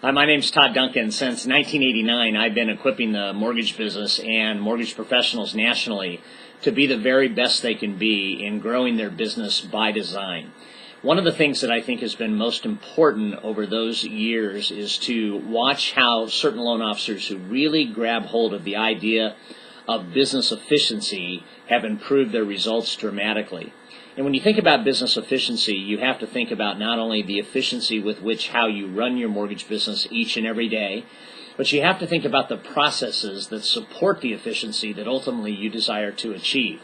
Hi, my name's Todd Duncan. Since 1989, I've been equipping the mortgage business and mortgage professionals nationally to be the very best they can be in growing their business by design. One of the things that I think has been most important over those years is to watch how certain loan officers who really grab hold of the idea of business efficiency have improved their results dramatically. And when you think about business efficiency, you have to think about not only the efficiency with which how you run your mortgage business each and every day, but you have to think about the processes that support the efficiency that ultimately you desire to achieve.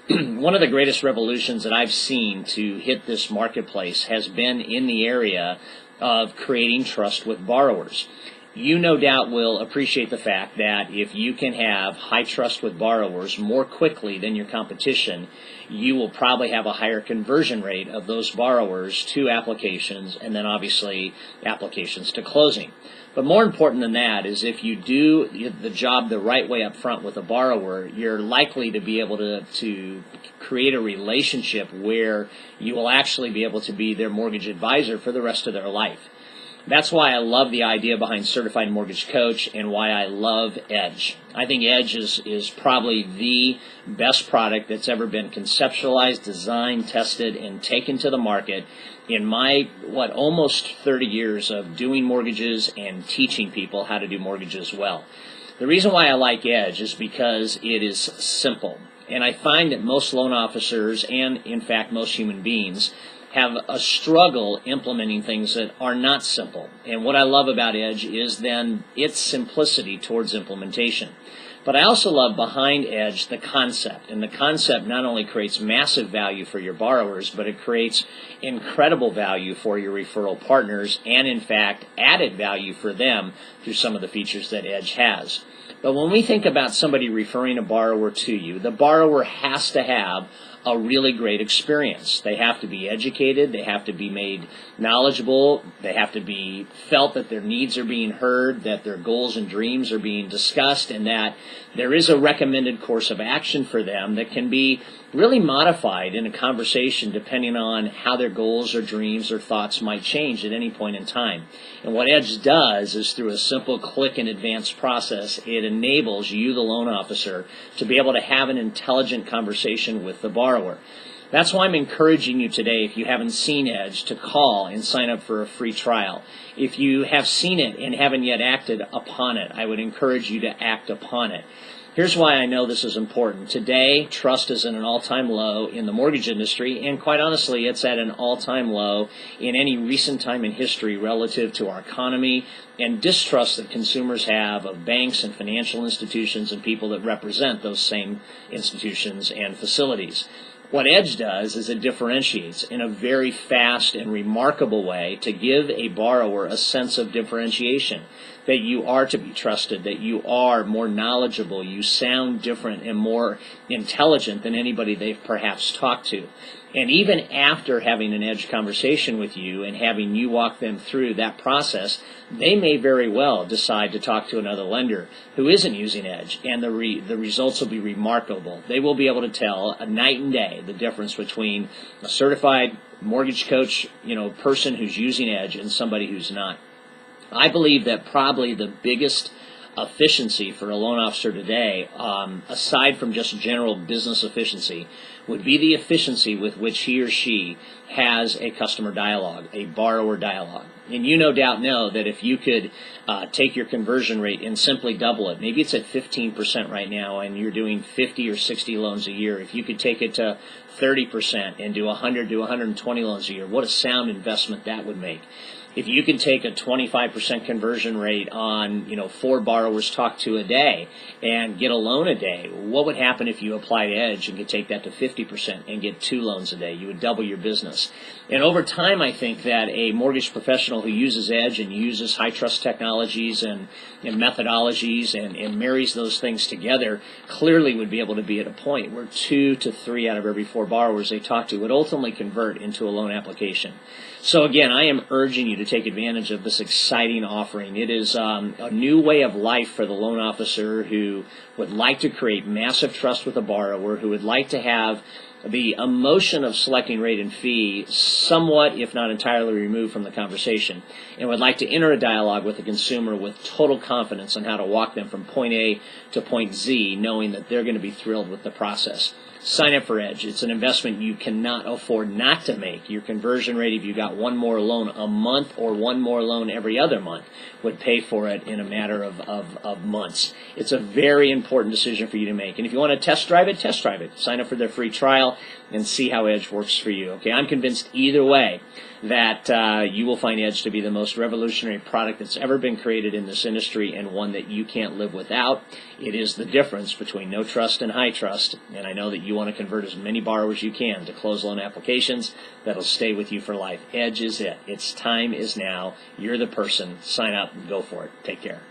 One of the greatest revolutions that I've seen to hit this marketplace has been in the area of creating trust with borrowers. You no doubt will appreciate the fact that if you can have high trust with borrowers more quickly than your competition, you will probably have a higher conversion rate of those borrowers to applications and then obviously applications to closing. But more important than that is if you do the job the right way up front with a borrower, you're likely to be able to create a relationship where you will actually be able to be their mortgage advisor for the rest of their life. That's why I love the idea behind Certified Mortgage Coach and why I love Edge. I think Edge is probably the best product that's ever been conceptualized, designed, tested, and taken to the market in my, almost 30 years of doing mortgages and teaching people how to do mortgages well. The reason why I like Edge is because it is simple. And I find that most loan officers and, in fact, most human beings have a struggle implementing things that are not simple. And what I love about Edge is then its simplicity towards implementation. But I also love behind Edge the concept. And the concept not only creates massive value for your borrowers, but it creates incredible value for your referral partners and, in fact, added value for them through some of the features that Edge has. But when we think about somebody referring a borrower to you, the borrower has to have a really great experience. They have to be educated, they have to be made knowledgeable, they have to be felt that their needs are being heard, that their goals and dreams are being discussed, and that there is a recommended course of action for them that can be really modified in a conversation depending on how their goals or dreams or thoughts might change at any point in time. And what Edge does is through a simple click and advance process, it enables you, the loan officer, to be able to have an intelligent conversation with the borrower. That's why I'm encouraging you today, if you haven't seen Edge, to call and sign up for a free trial. If you have seen it and haven't yet acted upon it, I would encourage you to act upon it. Here's why I know this is important. Today, trust is at an all-time low in the mortgage industry, and quite honestly, it's at an all-time low in any recent time in history relative to our economy and distrust that consumers have of banks and financial institutions and people that represent those same institutions and facilities. What Edge does is it differentiates in a very fast and remarkable way to give a borrower a sense of differentiation, that you are to be trusted, that you are more knowledgeable, you sound different and more intelligent than anybody they've perhaps talked to. And even after having an Edge conversation with you and having you walk them through that process, they may very well decide to talk to another lender who isn't using Edge, and the results will be remarkable. They will be able to tell a night and day the difference between a certified mortgage coach, person who's using Edge and somebody who's not. I believe that probably the biggest efficiency for a loan officer today, aside from just general business efficiency, would be the efficiency with which he or she has a customer dialogue, a borrower dialogue. And you no doubt know that if you could take your conversion rate and simply double it, maybe it's at 15% right now and you're doing 50 or 60 loans a year. If you could take it to 30% and do 100 to 120 loans a year, what a sound investment that would make. If you can take a 25% conversion rate on, 4 borrowers talked to a day and get a loan a day, what would happen if you applied Edge and could take that to 50% and get 2 loans a day? You would double your business. And over time, I think that a mortgage professional who uses Edge and uses high trust technologies and methodologies and marries those things together clearly would be able to be at a point where 2 to 3 out of every 4 borrowers they talk to would ultimately convert into a loan application. So again, I am urging you to take advantage of this exciting offering. It is a new way of life for the loan officer who would like to create massive trust with a borrower, who would like to have the emotion of selecting rate and fee somewhat, if not entirely, removed from the conversation, and would like to enter a dialogue with the consumer with total confidence on how to walk them from point A to point Z, knowing that they're going to be thrilled with the process. Sign up for Edge. It's an investment you cannot afford not to make. Your conversion rate, if you got one more loan a month or one more loan every other month, would pay for it in a matter of months. It's a very important decision for you to make. And if you want to test drive it, test drive it. Sign up for their free trial and see how Edge works for you. Okay, I'm convinced either way that you will find Edge to be the most revolutionary product that's ever been created in this industry, and one that you can't live without. It is the difference between no trust and high trust, and I know that you want to convert as many borrowers as you can to closed loan applications that'll stay with you for life. Edge is it. Its time is now. You're the person. Sign up and go for it. Take care.